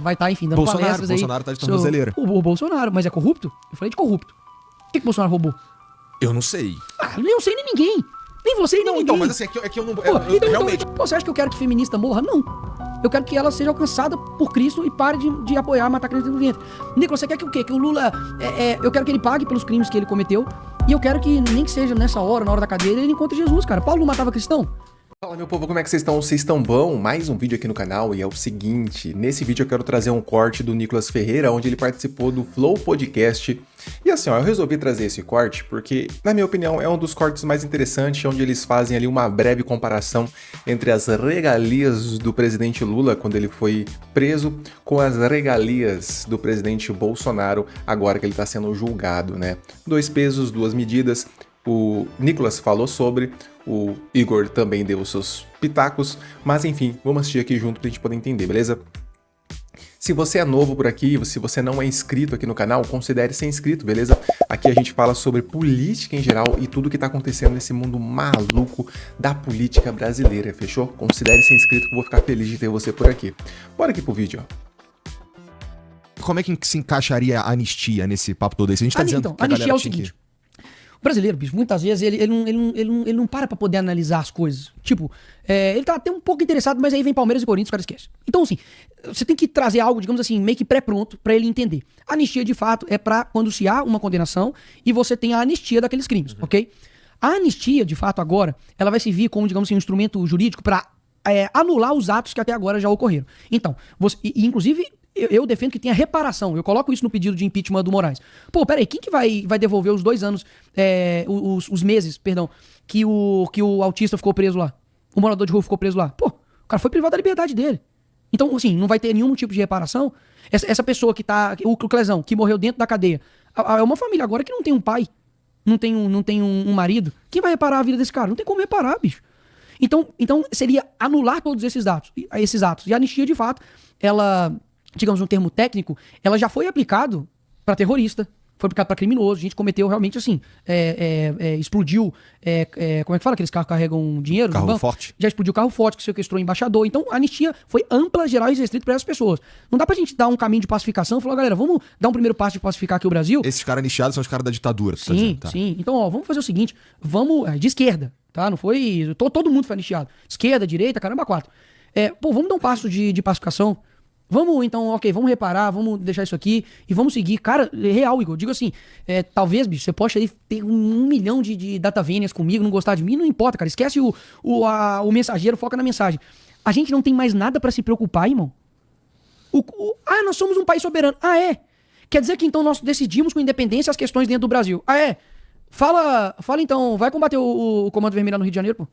vai estar, enfim, dando palestras aí. Bolsonaro tá de tornozeleira. O Bolsonaro, mas é corrupto? Eu falei de corrupto. O que o Bolsonaro roubou? Eu não sei. Nem eu sei nem ninguém. Nem você e nem ninguém. Então, mas assim, é que eu não... realmente... Você acha que eu quero que feminista morra? Não. Eu quero que ela seja alcançada por Cristo e pare de apoiar, matar crianças dentro do ventre. Nicolas, você quer que o quê? Que o Lula... eu quero que ele pague pelos crimes que ele cometeu. E eu quero que, nem que seja nessa hora, na hora da cadeia, ele encontre Jesus, cara. Paulo não matava cristão? Fala, meu povo, como é que vocês estão? Vocês estão bom? Mais um vídeo aqui no canal e é o seguinte, nesse vídeo eu quero trazer um corte do Nicolas Ferreira, onde ele participou do Flow Podcast. E assim, ó, eu resolvi trazer esse corte porque, na minha opinião, é um dos cortes mais interessantes, onde eles fazem ali uma breve comparação entre as regalias do presidente Lula, quando ele foi preso, com as regalias do presidente Bolsonaro, agora que ele está sendo julgado, né? 2 pesos, 2 medidas. O Nicolas falou sobre, o Igor também deu os seus pitacos, mas enfim, vamos assistir aqui junto pra gente poder entender, beleza? Se você é novo por aqui, se você não é inscrito aqui no canal, considere ser inscrito, beleza? Aqui a gente fala sobre política em geral e tudo que tá acontecendo nesse mundo maluco da política brasileira, fechou? Considere ser inscrito que eu vou ficar feliz de ter você por aqui. Bora aqui pro vídeo, ó. Como é que se encaixaria a anistia nesse papo todo aí? Se a gente tá dizendo então, que a anistia galera é o tinha seguinte. O brasileiro, bicho, muitas vezes ele não para pra poder analisar as coisas. Tipo, ele tá até um pouco interessado, mas aí vem Palmeiras e Corinthians, o cara esquece. Então, assim, você tem que trazer algo, digamos assim, meio que pré-pronto pra ele entender. A anistia, de fato, é pra quando se há uma condenação e você tem a anistia daqueles crimes, ok? A anistia, de fato, agora, ela vai servir como, digamos assim, um instrumento jurídico pra anular os atos que até agora já ocorreram. Então, inclusive... Eu defendo que tenha reparação. Eu coloco isso no pedido de impeachment do Moraes. Pô, peraí, quem que vai devolver os 2 anos, os meses, perdão, que o autista ficou preso lá? O morador de rua ficou preso lá? Pô, o cara foi privado da liberdade dele. Então, assim, não vai ter nenhum tipo de reparação. Essa pessoa que tá, o Clezão, que morreu dentro da cadeia, é uma família agora que não tem um pai, não tem um marido. Quem vai reparar a vida desse cara? Não tem como reparar, bicho. Então seria anular todos esses atos. E a anistia, de fato, ela... digamos, um termo técnico, ela já foi aplicado para terrorista, foi aplicado para criminoso, a gente cometeu realmente assim, explodiu, como é que fala, aqueles carros que carregam dinheiro? Carro forte. Já explodiu carro forte, que sequestrou o embaixador, então a anistia foi ampla, geral e restrita para essas pessoas. Não dá pra gente dar um caminho de pacificação e falar, galera, vamos dar um primeiro passo de pacificar aqui o Brasil? Esses caras anistiados são os caras da ditadura. Sim, tá. Sim. Então, ó, vamos fazer o seguinte, de esquerda, tá? Não foi, todo mundo foi anistiado. Esquerda, direita, caramba, 4. Vamos dar um passo de pacificação. Vamos, então, ok, vamos reparar, vamos deixar isso aqui e vamos seguir. Cara, real, Igor, digo assim, talvez, bicho, você possa aí ter 1 milhão de data vênias comigo, não gostar de mim, não importa, cara. Esquece o mensageiro, foca na mensagem. A gente não tem mais nada pra se preocupar, irmão. Nós somos um país soberano. Quer dizer que então nós decidimos com independência as questões dentro do Brasil. Fala então, vai combater o Comando Vermelho lá no Rio de Janeiro, pô.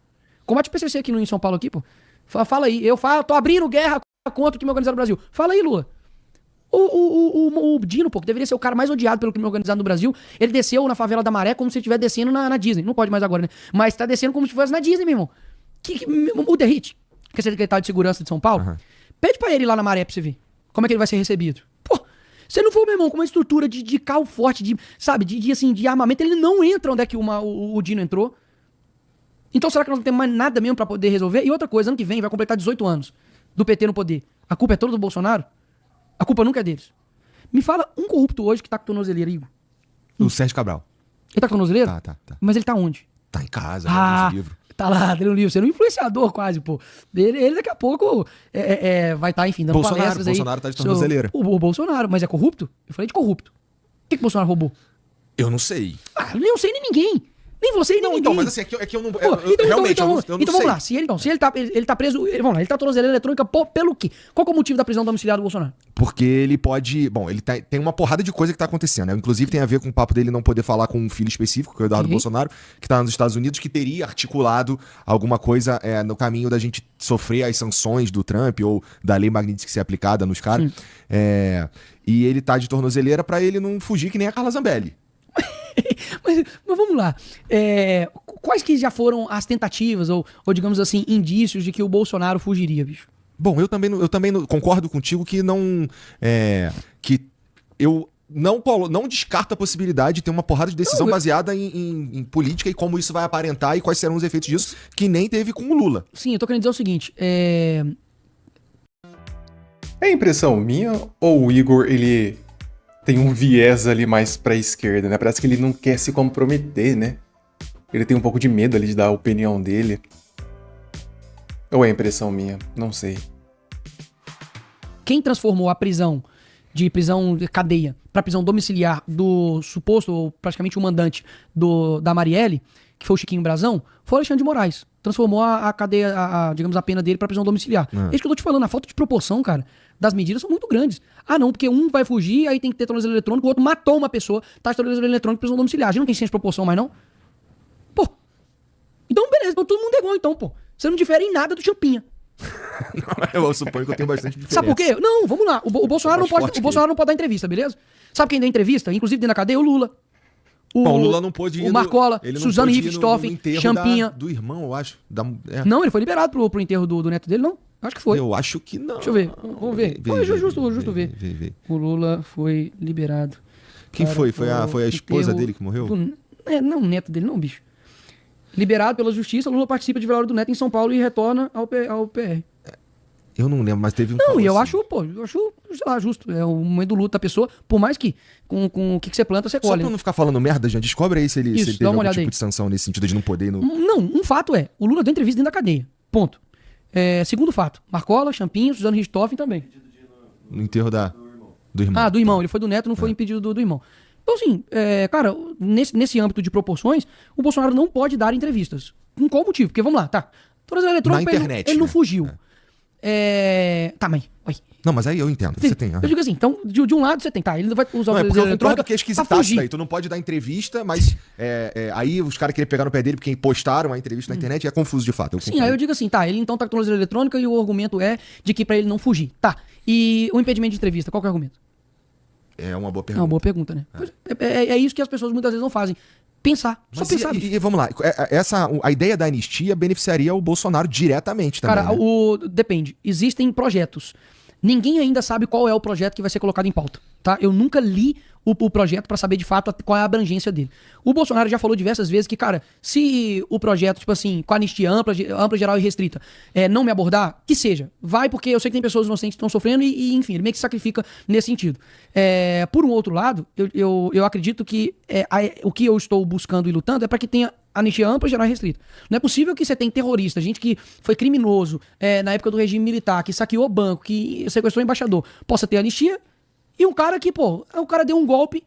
Combate o PCC aqui em São Paulo aqui, pô. Fala aí, tô abrindo guerra contra o crime organizado no Brasil. Fala aí, Lula. O Dino, pô, que deveria ser o cara mais odiado pelo crime organizado no Brasil, ele desceu na favela da Maré como se ele estivesse descendo na Disney. Não pode mais agora, né? Mas tá descendo como se fosse na Disney, meu irmão. O Derrite, que é secretário de segurança de São Paulo, pede pra ele ir lá na Maré pra você ver como é que ele vai ser recebido. Pô, se ele não for, meu irmão, com uma estrutura de carro forte, de armamento, ele não entra onde é que o Dino entrou. Então será que nós não temos mais nada mesmo pra poder resolver? E outra coisa, ano que vem vai completar 18 anos do PT no poder. A culpa é toda do Bolsonaro? A culpa nunca é deles. Me fala um corrupto hoje que tá com tornozeleira, Igor. O Sérgio Cabral. Ele tá com tornozeleira? Tá. Mas ele tá onde? Tá em casa, lendo livro. Tá lá, lendo livro. Você é um influenciador quase, pô. Ele daqui a pouco vai estar, enfim, dando palestras aí. Bolsonaro tá de tornozeleira. O Bolsonaro, mas é corrupto? Eu falei de corrupto. O que o Bolsonaro roubou? Eu não sei. Nem eu sei nem ninguém. Nem você e nem ninguém. Então, mas assim, é que eu não... Realmente, eu não sei. Então vamos lá. Se ele tá preso... Vamos lá, ele tá tornozeleira eletrônica pelo quê? Qual que é o motivo da prisão domiciliar do Bolsonaro? Porque ele pode... Bom, ele tem uma porrada de coisa que tá acontecendo, né? Inclusive tem a ver com o papo dele não poder falar com um filho específico, que é o Eduardo Bolsonaro, que tá nos Estados Unidos, que teria articulado alguma coisa no caminho da gente sofrer as sanções do Trump ou da lei Magnitsky ser aplicada nos caras. E ele tá de tornozeleira pra ele não fugir que nem a Carla Zambelli. mas vamos lá. Quais que já foram as tentativas ou, digamos assim, indícios de que o Bolsonaro fugiria, bicho? Bom, eu também concordo contigo que não... que eu não descarto a possibilidade de ter uma porrada de decisão baseada em política e como isso vai aparentar e quais serão os efeitos disso, que nem teve com o Lula. Sim, eu tô querendo dizer o seguinte, É impressão minha ou o Igor, ele tem um viés ali mais pra esquerda, né? Parece que ele não quer se comprometer, né? Ele tem um pouco de medo ali de dar a opinião dele. Ou é impressão minha? Não sei. Quem transformou a prisão de cadeia para prisão domiciliar do suposto, ou praticamente o mandante da Marielle, que foi o Chiquinho Brazão, foi o Alexandre de Moraes. Transformou a cadeia, digamos, a pena dele para prisão domiciliar. É isso que eu tô te falando, a falta de proporção, cara, das medidas são muito grandes. Ah, não, porque um vai fugir, aí tem que ter tornozelo eletrônico, o outro matou uma pessoa, tá de tornozelo eletrônico, prisão domiciliar. A gente não tem ciência de proporção mais, não? Pô. Então, beleza, então todo mundo é igual, então, pô. Você não difere em nada do Champinha. Eu suponho que eu tenho bastante diferença. Sabe por quê? Não, vamos lá. O Bolsonaro não pode dar entrevista, beleza? Sabe quem dá entrevista? Inclusive dentro da cadeia, o Lula. O Lula não pôde ir. O Marcola, Suzane Richthofen, Champinha. Do irmão, eu acho. Não, ele foi liberado pro enterro do neto dele, não? Acho que foi. Eu acho que não. Deixa eu ver. Vamos ver. Justo ver. O Lula foi liberado. Quem foi? Foi a esposa dele que morreu? Não, o neto dele, não, bicho. Liberado pela justiça, Lula participa de velório do neto em São Paulo e retorna ao PR. Eu não lembro, mas teve um... Não, e eu acho, sei lá, justo. É o momento do luto da pessoa, por mais que com o que você planta, você colhe. Só pra não ficar falando merda, Jean, descobre aí se ele teve algum tipo aí de sanção nesse sentido de não poder ir no... Não, um fato é, o Lula deu entrevista dentro da cadeia. Ponto. Segundo fato, Marcola, Champinha, Suzane Richthofen também. No enterro do irmão. Ah, do irmão. Ele foi do neto, não foi impedido do irmão. Então, assim, cara, nesse âmbito de proporções, o Bolsonaro não pode dar entrevistas. Com qual motivo? Porque, vamos lá, tá. Tornozelo eletrônico, ele não fugiu. Tá, mas... Não, mas aí eu entendo. Você tem. Eu digo assim, então, de um lado você tem, tá, ele não vai usar o tornozelo eletrônico que é esquisitaço daí. Tu não pode dar entrevista, mas aí os caras querem pegar no pé dele porque postaram a entrevista na internet e é confuso de fato. Sim, aí eu digo assim, tá, ele então tá com tornozelo eletrônico e o argumento é de que pra ele não fugir. Tá, e o impedimento de entrevista, qual que é o argumento? É uma boa pergunta. É uma boa pergunta, né? É isso que as pessoas muitas vezes não fazem. Pensar. Só pensar. E vamos lá. A ideia da anistia beneficiaria o Bolsonaro diretamente também. Cara, né? Depende. Existem projetos. Ninguém ainda sabe qual é o projeto que vai ser colocado em pauta, tá? Eu nunca li o projeto pra saber de fato qual é a abrangência dele. O Bolsonaro já falou diversas vezes que, cara, se o projeto, tipo assim, com anistia ampla, geral e restrita, não me abordar, que seja. Vai, porque eu sei que tem pessoas inocentes que estão sofrendo e, enfim, ele meio que sacrifica nesse sentido. Por um outro lado, eu acredito que o que eu estou buscando e lutando é para que tenha anistia ampla, geral e restrita. Não é possível que você tenha terrorista, gente que foi criminoso na época do regime militar, que saqueou banco, que sequestrou embaixador, possa ter anistia, e um cara que, o cara deu um golpe,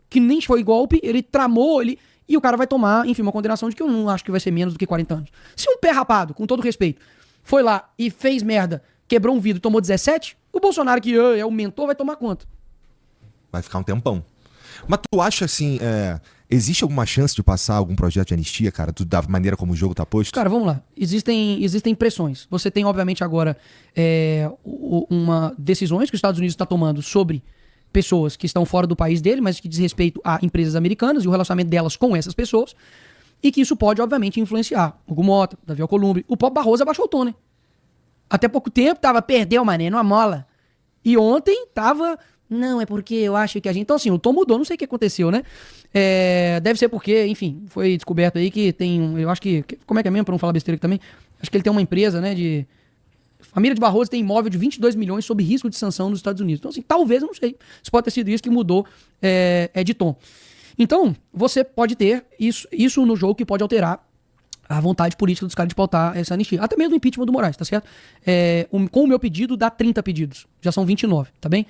que nem foi golpe, ele tramou, e o cara vai tomar, enfim, uma condenação de que eu não acho que vai ser menos do que 40 anos. Se um pé rapado, com todo respeito, foi lá e fez merda, quebrou um vidro e tomou 17, o Bolsonaro, que é o mentor, vai tomar quanto? Vai ficar um tempão. Mas tu acha, assim, existe alguma chance de passar algum projeto de anistia, cara, da maneira como o jogo tá posto? Cara, vamos lá. Existem pressões. Você tem, obviamente, agora decisões que os Estados Unidos está tomando sobre pessoas que estão fora do país dele, mas que diz respeito a empresas americanas e o relacionamento delas com essas pessoas, e que isso pode, obviamente, influenciar o Hugo Mota, Davi Alcolumbre. O próprio Barroso abaixou o tom, né? Até pouco tempo perdeu, mané, numa mola. E ontem tava... Não, é porque eu acho que a gente... Então, assim, o tom mudou, não sei o que aconteceu, né? Deve ser porque, enfim, foi descoberto aí que tem... Eu acho que... Como é que é mesmo, pra não falar besteira aqui também? Acho que ele tem uma empresa, né, de... Família de Barroso tem imóvel de 22 milhões sob risco de sanção nos Estados Unidos. Então, assim, talvez, eu não sei. Isso pode ter sido isso que mudou de tom. Então, você pode ter isso no jogo que pode alterar a vontade política dos caras de pautar essa anistia. Até mesmo o impeachment do Moraes, tá certo? Com o meu pedido, dá 30 pedidos. Já são 29, tá bem?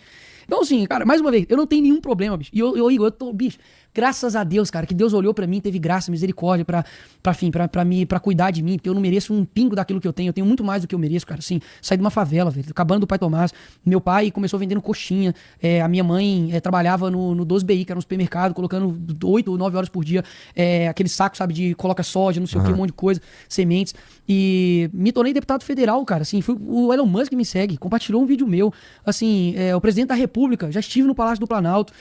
Então, assim, cara, mais uma vez, eu não tenho nenhum problema, bicho. E eu tô, bicho, graças a Deus, cara, que Deus olhou pra mim, teve graça, misericórdia pra cuidar de mim, porque eu não mereço um pingo daquilo que eu tenho muito mais do que eu mereço, cara, assim, saí de uma favela, velho, acabando do Pai Tomás, meu pai começou vendendo coxinha, a minha mãe trabalhava no 12BI, que era um supermercado, colocando 8 ou 9 horas por dia, aquele saco, sabe, de coloca soja, não sei o que, um monte de coisa, sementes, e me tornei deputado federal, cara, assim, o Elon Musk me segue, compartilhou um vídeo meu, assim, o presidente da República, já estive no Palácio do Planalto,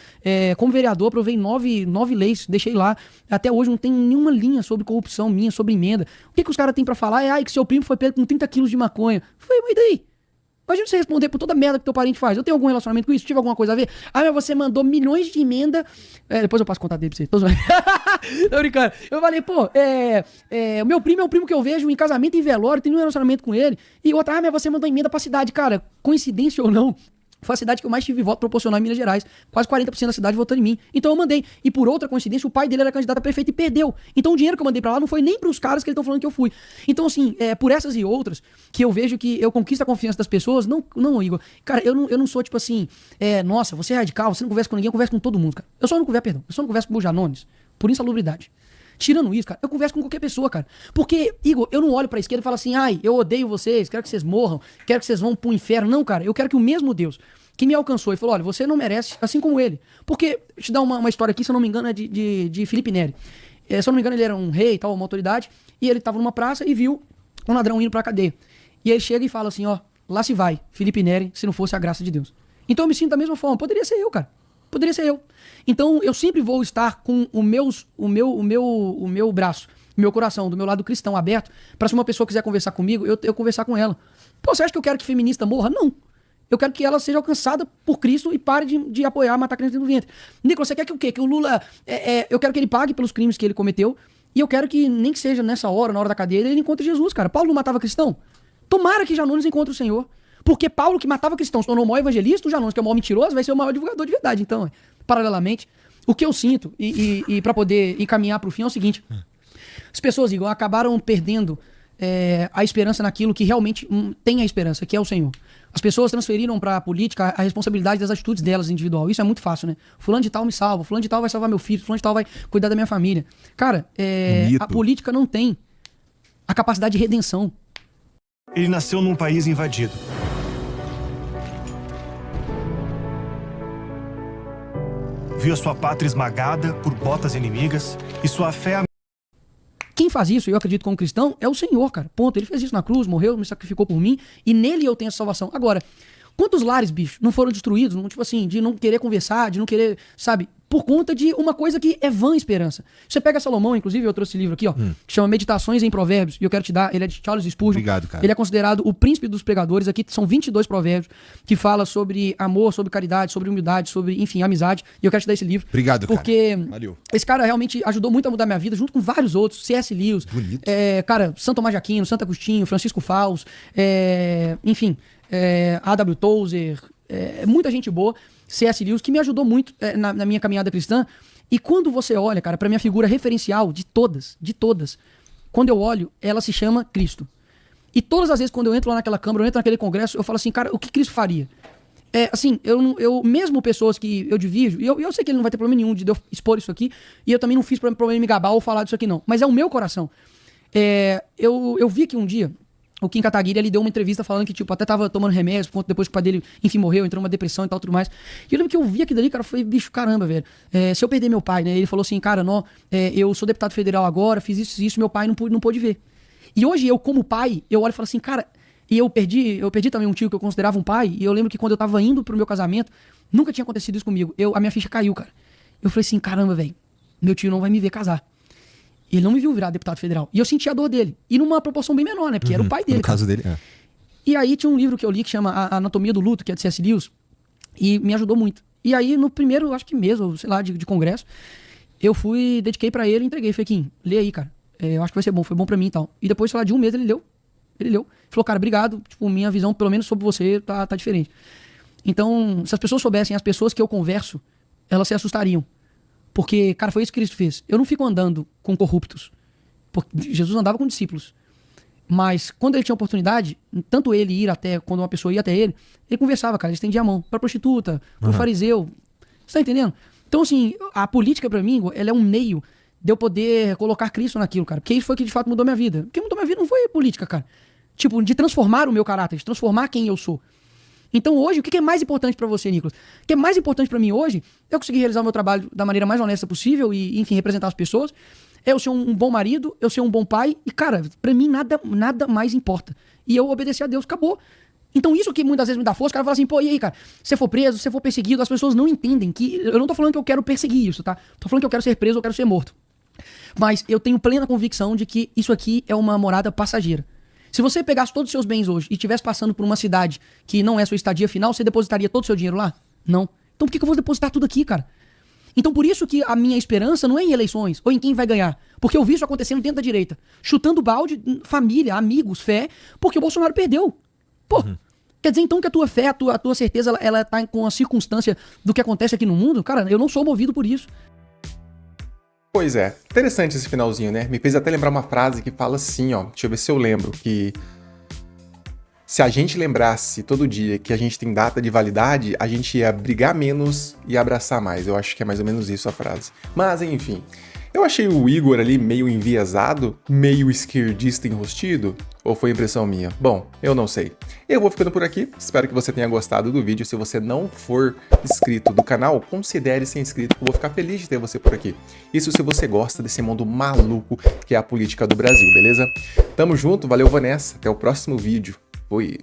como vereador, aprovei 9 leis, deixei lá. Até hoje não tem nenhuma linha sobre corrupção minha, sobre emenda. O que os caras têm pra falar que seu primo foi pego com 30 quilos de maconha. Falei, mas daí? Imagina você responder por toda merda que teu parente faz. Eu tenho algum relacionamento com isso? Tive alguma coisa a ver? Ah, mas você mandou milhões de emenda. Depois eu passo contato dele pra você. Tô zoando. Tô brincando. Eu falei, pô, o meu primo é um primo que eu vejo em casamento, em velório, tenho um relacionamento com ele. E outra, mas você mandou emenda pra cidade. Cara, coincidência ou não, foi a cidade que eu mais tive voto proporcional em Minas Gerais. Quase 40% da cidade votando em mim. Então eu mandei. E por outra coincidência, o pai dele era candidato a prefeito e perdeu. Então o dinheiro que eu mandei pra lá não foi nem pros caras que eles estão falando que eu fui. Então assim, por essas e outras, que eu vejo que eu conquisto a confiança das pessoas, não, Igor. Cara, eu não sou tipo assim, nossa, você é radical, você não conversa com ninguém, eu converso com todo mundo, cara. Eu só não converso com o Janones, por insalubridade. Tirando isso, cara, eu converso com qualquer pessoa, cara. Porque, Igor, eu não olho pra esquerda e falo assim, ai, eu odeio vocês, quero que vocês morram, quero que vocês vão pro inferno. Não, cara, eu quero que o mesmo Deus que me alcançou e falou, olha, você não merece, assim como ele. Porque, deixa eu te dar uma história aqui, se eu não me engano, é de Felipe Neri. Se eu não me engano, ele era um rei e tal, uma autoridade, e ele tava numa praça e viu um ladrão indo pra cadeia. E ele chega e fala assim, ó, lá se vai, Felipe Neri, se não fosse a graça de Deus. Então eu me sinto da mesma forma, poderia ser eu, cara. Poderia ser eu. Então eu sempre vou estar com o meu braço, o meu coração, do meu lado cristão aberto, pra se uma pessoa quiser conversar comigo, eu conversar com ela. Pô, você acha que eu quero que feminista morra? Não. Eu quero que ela seja alcançada por Cristo e pare de apoiar, matar criança dentro do ventre. Nicolas, você quer que o quê? Que o Lula... eu quero que ele pague pelos crimes que ele cometeu e eu quero que, nem que seja nessa hora, na hora da cadeia, ele encontre Jesus, cara. Paulo não matava cristão? Tomara que Janones encontre o Senhor. Porque Paulo, que matava cristãos, se tornou o maior evangelista, o Janones, que é o maior mentiroso, vai ser o maior divulgador de verdade. Então, paralelamente, o que eu sinto, e pra poder encaminhar pro fim, é o seguinte. As pessoas, Igor, acabaram perdendo a esperança naquilo que realmente tem a esperança, que é o Senhor. As pessoas transferiram pra política a responsabilidade das atitudes delas individual. Isso é muito fácil, né? Fulano de tal me salva, fulano de tal vai salvar meu filho, fulano de tal vai cuidar da minha família. Cara, a política não tem a capacidade de redenção. Ele nasceu num país invadido. Viu a sua pátria esmagada por botas inimigas e sua fé... Quem faz isso, eu acredito como cristão, é o Senhor, cara. Ponto. Ele fez isso na cruz, morreu, me sacrificou por mim, e nele eu tenho a salvação. Agora, quantos lares, bicho, não foram destruídos, tipo assim, de não querer conversar, de não querer, sabe, por conta de uma coisa que é vã esperança. Você pega Salomão, inclusive, eu trouxe esse livro aqui, ó, que chama Meditações em Provérbios, e eu quero te dar, ele é de Charles Spurgeon. Obrigado, cara. Ele é considerado o príncipe dos pregadores. Aqui são 22 provérbios que fala sobre amor, sobre caridade, sobre humildade, sobre, enfim, amizade, e eu quero te dar esse livro. Obrigado, cara. Porque Valeu. Esse cara realmente ajudou muito a mudar minha vida, junto com vários outros, C.S. Lewis, Bonito. cara, Santo Tomás de Aquino, Santo Agostinho, Francisco Fausto, enfim, A.W. Tozer, muita gente boa, C.S. Lewis, que me ajudou muito na minha caminhada cristã. E quando você olha, cara, pra minha figura referencial de todas, quando eu olho, ela se chama Cristo. E todas as vezes quando eu entro lá naquela câmara, eu entro naquele congresso, eu falo assim, cara, o que Cristo faria? Assim, eu mesmo pessoas que eu divido, e eu sei que ele não vai ter problema nenhum de eu expor isso aqui, e eu também não fiz problema em me gabar ou falar disso aqui não, mas é o meu coração. Eu vi que um dia, o Kim Kataguiri, ele deu uma entrevista falando que, tipo, até tava tomando remédio, depois que o pai dele, enfim, morreu, entrou numa depressão e tal, tudo mais. E eu lembro que eu vi aquilo ali, cara, eu falei, bicho, caramba, velho, se eu perder meu pai, né, ele falou assim, cara, não, eu sou deputado federal agora, fiz isso, meu pai não pôde ver. E hoje eu, como pai, eu olho e falo assim, cara, e eu perdi também um tio que eu considerava um pai, e eu lembro que quando eu tava indo pro meu casamento, nunca tinha acontecido isso comigo, a minha ficha caiu, cara. Eu falei assim, caramba, velho, meu tio não vai me ver casar. E ele não me viu virar deputado federal. E eu senti a dor dele. E numa proporção bem menor, né? Porque era o pai dele. No caso dele, E aí tinha um livro que eu li que chama A Anatomia do Luto, que é de C.S. Lewis. E me ajudou muito. E aí, no primeiro, acho que mês, ou sei lá, de congresso, eu fui, dediquei pra ele e entreguei. Falei, Kim, lê aí, cara. Eu acho que vai ser bom, foi bom pra mim e tal. E depois, sei lá, de um mês ele leu. Falou, cara, obrigado. Tipo, minha visão, pelo menos sobre você, tá diferente. Então, se as pessoas soubessem, as pessoas que eu converso, elas se assustariam. Porque, cara, foi isso que Cristo fez. Eu não fico andando com corruptos. Porque Jesus andava com discípulos. Mas, quando ele tinha oportunidade, tanto ele ir até, quando uma pessoa ia até ele conversava, cara, ele estendia a mão pra prostituta, pro fariseu. Você tá entendendo? Então, assim, a política pra mim, ela é um meio de eu poder colocar Cristo naquilo, cara. Porque isso foi que de fato mudou minha vida. O que mudou minha vida não foi a política, cara. Tipo, de transformar o meu caráter, de transformar quem eu sou. Então hoje, o que é mais importante pra você, Nicolas? O que é mais importante pra mim hoje é eu conseguir realizar o meu trabalho da maneira mais honesta possível e, enfim, representar as pessoas. É eu ser um bom marido, eu ser um bom pai. E, cara, pra mim nada mais importa. E eu obedecer a Deus, acabou. Então isso que muitas vezes me dá força, o cara fala assim, pô, e aí, cara? Se você for preso, se você for perseguido, as pessoas não entendem que... Eu não tô falando que eu quero perseguir isso, tá? Tô falando que eu quero ser preso, eu quero ser morto. Mas eu tenho plena convicção de que isso aqui é uma morada passageira. Se você pegasse todos os seus bens hoje e estivesse passando por uma cidade que não é sua estadia final, você depositaria todo o seu dinheiro lá? Não. Então por que eu vou depositar tudo aqui, cara? Então por isso que a minha esperança não é em eleições ou em quem vai ganhar. Porque eu vi isso acontecendo dentro da direita. Chutando balde, família, amigos, fé, porque o Bolsonaro perdeu. Pô, quer dizer então que a tua fé, a tua certeza, ela tá com a circunstância do que acontece aqui no mundo? Cara, eu não sou movido por isso. Pois é, interessante esse finalzinho, né? Me fez até lembrar uma frase que fala assim, ó, deixa eu ver se eu lembro, que se a gente lembrasse todo dia que a gente tem data de validade, a gente ia brigar menos e abraçar mais. Eu acho que é mais ou menos isso a frase. Mas, enfim, eu achei o Igor ali meio enviesado, meio esquerdista enrostido, ou foi impressão minha? Bom, eu não sei. Eu vou ficando por aqui, espero que você tenha gostado do vídeo. Se você não for inscrito do canal, considere ser inscrito, eu vou ficar feliz de ter você por aqui. Isso se você gosta desse mundo maluco que é a política do Brasil, beleza? Tamo junto, valeu Vanessa, até o próximo vídeo. Fui!